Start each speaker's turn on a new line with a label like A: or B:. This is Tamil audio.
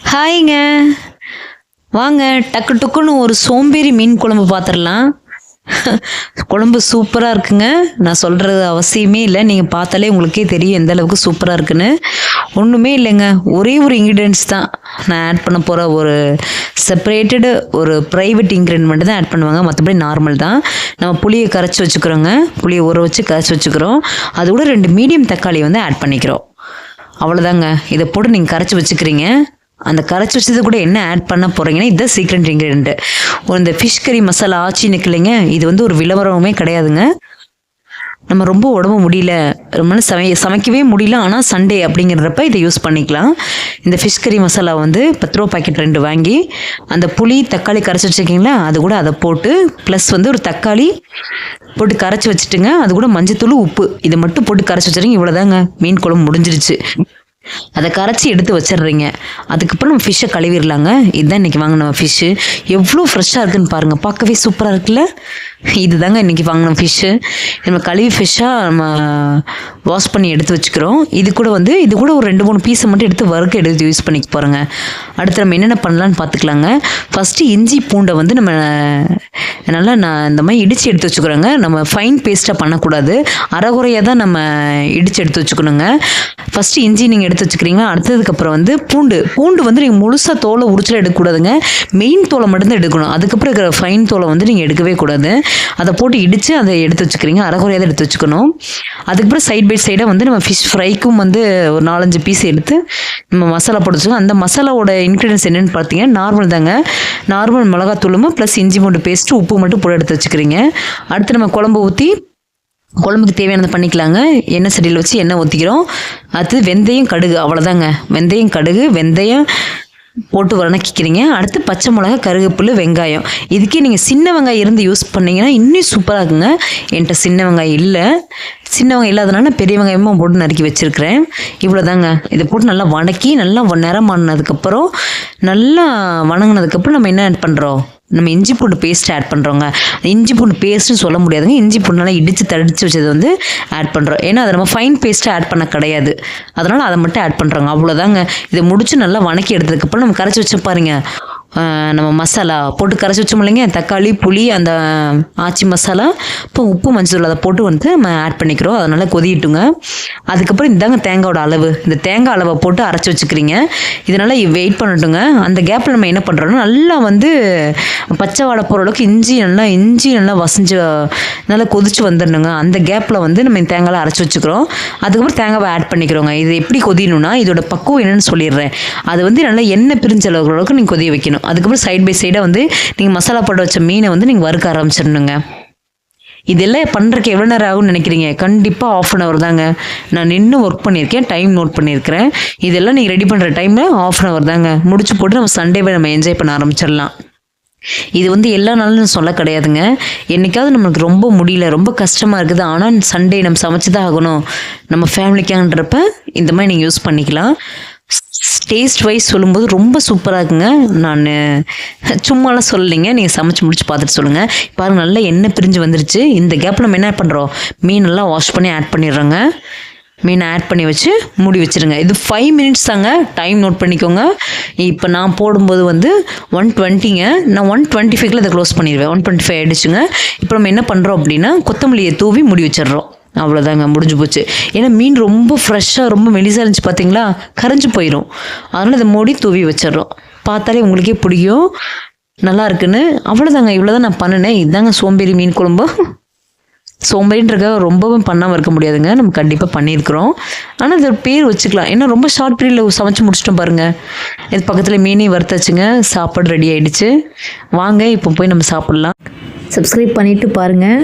A: ஹாய்ங்க. வாங்க டக்கு டக்குன்னு ஒரு சோம்பேறி மீன் குழம்பு பார்த்துடலாம். குழம்பு சூப்பராக இருக்குங்க. நான் சொல்கிறது அவசியமே இல்லை. நீங்கள் பார்த்தாலே உங்களுக்கே தெரியும் எந்த அளவுக்கு சூப்பராக இருக்குன்னு. ஒன்றுமே இல்லைங்க. ஒரே ஒரு இன்க்ரீடியன்ட்ஸ் தான் நான் ஆட் பண்ண போகிற. ஒரு செப்பரேட்டடு ஒரு ப்ரைவேட் இன்க்ரீடியன்ட் மட்டும் தான் ஆட் பண்ணுவாங்க. மற்றபடி நார்மல் தான். நம்ம புளியை கரைச்சி வச்சுக்கிறோங்க. புளியை ஊற வச்சு கரைச்சி வச்சுக்கிறோம். அது கூட 2 மீடியம் தக்காளி வந்து ஆட் பண்ணிக்கிறோம். அவ்வளோதாங்க. இதை போட்டு நீங்கள் கரைச்சி வச்சுக்கிறீங்க. அந்த கரைச்சி வச்சது கூட என்ன ஆட் பண்ண போகிறீங்கன்னா இதுதான் சீக்ரெட் இன்க்ரீடியன்ட். இந்த ஃபிஷ் கறி மசாலா ஆச்சின்னு இல்லைங்க, இது வந்து ஒரு விளம்பரமே கிடையாதுங்க. நம்ம ரொம்ப உடம்பு முடியல, ரொம்ப நாள் சமைக்கவே முடியல, ஆனால் சண்டே அப்படிங்கிறப்ப இதை யூஸ் பண்ணிக்கலாம். இந்த ஃபிஷ் கறி மசாலா வந்து 10 ரூபா பாக்கெட் 2 வாங்கி அந்த புளி தக்காளி கரைச்சி வச்சுருக்கீங்களா, அது கூட அதை போட்டு ப்ளஸ் வந்து ஒரு தக்காளி போட்டு கரைச்சி வச்சுட்டுங்க. அது கூட மஞ்சத்தூள் உப்பு இதை மட்டும் போட்டு கரைச்சி வச்சுருங்க. இவ்வளோதாங்க, மீன் குழம்பு முடிஞ்சிருச்சு. அதை கரைச்சி எடுத்து வச்சிடுறீங்க. அதுக்கப்புறம் நம்ம ஃபிஷ்ஷை கழுவிடலாங்க. இதுதான் இன்றைக்கி வாங்கின ஃபிஷ்ஷு. எவ்வளோ ஃப்ரெஷ்ஷாக இருக்குன்னு பாருங்கள். பார்க்கவே சூப்பராக இருக்குல்ல. இதுதாங்க இன்றைக்கி வாங்கின ஃபிஷ்ஷு. நம்ம கழுவி ஃபிஷ்ஷாக நம்ம வாஷ் பண்ணி எடுத்து வச்சுக்கிறோம். இது கூட ஒரு 2-3 பீஸை மட்டும் எடுத்து வறுக்க எடுத்து யூஸ் பண்ணிக்க போகிறோங்க. அடுத்து நம்ம என்னென்ன பண்ணலான்னு பார்த்துக்கலாங்க. ஃபஸ்ட்டு இஞ்சி பூண்டை வந்து நம்ம நல்லா நான் இந்த மாதிரி இடித்து எடுத்து வச்சுக்கிறோங்க. நம்ம ஃபைன் பேஸ்ட்டாக பண்ணக்கூடாது, அரைகுறையாக தான் நம்ம இடித்து எடுத்து வச்சுக்கணுங்க. ஃபஸ்ட்டு இஞ்சி நீங்கள் எடுத்து வச்சுக்கிறீங்க. அடுத்ததுக்கப்புறம் வந்து பூண்டு வந்து நீங்கள் முழுசாக தோலை உரிச்சல எடுக்கக்கூடாதுங்க. மெயின் தோலை மட்டும்தான் எடுக்கணும். அதுக்கப்புறம் இருக்கிற ஃபைன் தோலை வந்து நீங்கள் எடுக்கவே கூடாது. அதை போட்டு இடித்து அதை எடுத்து வச்சுக்கிறீங்க. அரைகுறையாக தான் எடுத்து வச்சுக்கணும். அதுக்கப்புறம் சைட் பை சைடாக வந்து நம்ம ஃபிஷ் ஃப்ரைக்கும் வந்து ஒரு 4-5 பீஸ் எடுத்து நம்ம மசாலா போட்டு வச்சுக்கோங்க. அந்த மசாலாவோட இன்க்ரீடியன்ஸ் என்னென்னு பார்த்தீங்கன்னா நார்மல் தாங்க. நார்மல் மிளகாத்தூளும் ப்ளஸ் இஞ்சி பூண்டு பேஸ்ட்டு உப்பு மட்டும் போட்டு எடுத்து வச்சுக்கிறீங்க. அடுத்து நம்ம குழம்பு ஊற்றி குழம்புக்கு தேவையானது பண்ணிக்கலாங்க. எண்ணெய் சட்டியில் வச்சு எண்ணெய் ஊற்றிக்கிறோம். அடுத்து வெந்தயம் கடுகு, அவ்வளோதாங்க. வெந்தயம் போட்டு வதக்கிக்கிறீங்க. அடுத்து பச்சை மிளகா, கருவேப்பிலை, வெங்காயம். இதுக்கே நீங்கள் சின்ன வெங்காயம் இருந்து யூஸ் பண்ணிங்கன்னா இன்னும் சூப்பராக இருக்குங்க. என்கிட்ட சின்ன வெங்காயம் இல்லை. சின்ன வெங்காயம் இல்லாதனால பெரிய வெங்காயமாக போட்டு நறுக்கி வச்சுருக்கிறேன். இவ்வளோதாங்க. இதை போட்டு நல்லா வதக்கி நல்லா நிறம் ஆனதுக்கப்புறம் நல்லா வணங்கினதுக்கப்புறம் நம்ம என்ன ஆட் பண்ணுறோம், நம்ம இஞ்சி பூண்டு பேஸ்ட் ஆட் பண்ணுறோங்க. இஞ்சி பூண்டு பேஸ்ட்டுன்னு சொல்ல முடியாதுங்க. இஞ்சி பூண்டு நல்லா இடித்து தடித்து வச்சது வந்து ஆட் பண்ணுறோம். ஏன்னா அதை நம்ம ஃபைன் பேஸ்ட்டாக ஆட் பண்ண கிடையாது. அதனால் அதை மட்டும் ஆட் பண்ணுறோங்க. அவ்வளோதாங்க. இதை முடிச்சு நல்லா வதக்கி எடுத்ததுக்கப்புறம் நம்ம கரைச்சி வச்சு பாருங்க, நம்ம மசாலா போட்டு கரைச்சி வச்சோம் இல்லைங்க, தக்காளி புளி அந்த ஆச்சி மசாலா, இப்போ உப்பு மஞ்சள் அதை போட்டு வந்து நம்ம ஆட் பண்ணிக்கிறோம். அதனால் கொதிட்டுங்க. அதுக்கப்புறம் இதாங்க தேங்காயோட அளவு. இந்த தேங்காய் அளவை போட்டு அரைச்சி வச்சுக்கிறீங்க. இதனால் வெயிட் பண்ணட்டுங்க. அந்த கேப்பில் நம்ம என்ன பண்ணுறோன்னா நல்லா வந்து பச்சை வாடை போகிற அளவுக்கு இஞ்சி நல்லா வசஞ்சு நல்லா கொதிச்சு வந்துடணுங்க. அந்த கேப்பில் வந்து நம்ம தேங்காய் அரைச்சி வச்சுக்கிறோம். அதுக்கப்புறம் தேங்காவை ஆட் பண்ணிக்கிறோங்க. இது எப்படி கொதியணும்னா இதோட பக்குவம் என்னென்னு சொல்லிடுறேன். அது வந்து நல்லா எண்ணெய் பிரிஞ்ச அளவுக்கு நீங்கள் கொதிய வைக்கணும். அதுக்கப்புறம் சைட் பை சைடாக வந்து நீங்கள் மசாலா போட்டு வச்ச மீனை வந்து நீங்கள் வறுக்க ஆரம்பிச்சிடணுங்க. இதெல்லாம் பண்ணுறதுக்கு எவ்வளோ நேரம் ஆகும்னு நினைக்கிறீங்க? கண்டிப்பாக 1/2 hour தாங்க. நான் நின்று ஒர்க் பண்ணியிருக்கேன், டைம் நோட் பண்ணியிருக்கிறேன். இதெல்லாம் நீங்கள் ரெடி பண்ணுற டைமில் 1/2 hour தாங்க. முடிச்சு போட்டு நம்ம சண்டேவை நம்ம என்ஜாய் பண்ண ஆரம்பிச்சிடலாம். இது வந்து எல்லா நாளும் சொல்ல கிடையாதுங்க. என்றைக்காவது நம்மளுக்கு ரொம்ப முடியல, ரொம்ப கஷ்டமாக இருக்குது, ஆனால் சண்டே நம்ம சமைச்சு தான் ஆகணும் நம்ம ஃபேமிலிக்கான்றப்ப இந்த மாதிரி நீங்கள் யூஸ் பண்ணிக்கலாம். டேஸ்ட் வைஸ் சொல்லும்போது ரொம்ப சூப்பராக இருக்குங்க. நான் சும்மாலாம் சொல்லலைங்க, நீங்கள் சமைச்சு முடிச்சு பார்த்துட்டு சொல்லுங்கள். பாருங்கள் நல்லா எண்ணெய் பிரிஞ்சு வந்துருச்சு. இந்த கேப்பில் நம்ம என்ன பண்ணுறோம், மீனெல்லாம் வாஷ் பண்ணி ஆட் பண்ணிடுறோங்க. மீனை ஆட் பண்ணி வச்சு மூடி வச்சுருங்க. இது 5 minutes தாங்க. டைம் நோட் பண்ணிக்கோங்க. இப்போ நான் போடும்போது வந்து 1:20ங்க. நான் 1:25 இதை க்ளோஸ் பண்ணிடுவேன். 1:25 ஆகிடுச்சுங்க. இப்போ நம்ம என்ன பண்ணுறோம் அப்படின்னா கொத்தமல்லியை தூவி மூடி வச்சிடுறோம். அவ்வளோதாங்க, முடிஞ்சு போச்சு. ஏன்னா மீன் ரொம்ப ஃப்ரெஷ்ஷாக ரொம்ப மெலிசாக இருந்துச்சு பார்த்தீங்களா, கரைஞ்சி போயிடும். அதனால் இதை மூடி தூவி வச்சிடுறோம். பார்த்தாலே உங்களுக்கே பிடிக்கும் நல்லா இருக்குன்னு. அவ்வளோதாங்க, இவ்வளோதான் நான் பண்ணினேன். இதுதாங்க சோம்பேறி மீன் குழம்பு. சோம்பேறின்றக்க ரொம்பவும் பண்ணாமல் இருக்க முடியாதுங்க. நம்ம கண்டிப்பாக பண்ணியிருக்கிறோம். ஆனால் இது பேர் வச்சுக்கலாம். ஏன்னா ரொம்ப ஷார்ட் பீரியடில் சமைச்சு முடிச்சிட்டோம் பாருங்கள். இது பக்கத்தில் மீனே வறுத்தாச்சுங்க. சாப்பாடு ரெடி ஆகிடுச்சு. வாங்க இப்போ போய் நம்ம சாப்பிட்லாம்.
B: சப்ஸ்கிரைப் பண்ணிவிட்டு பாருங்கள்.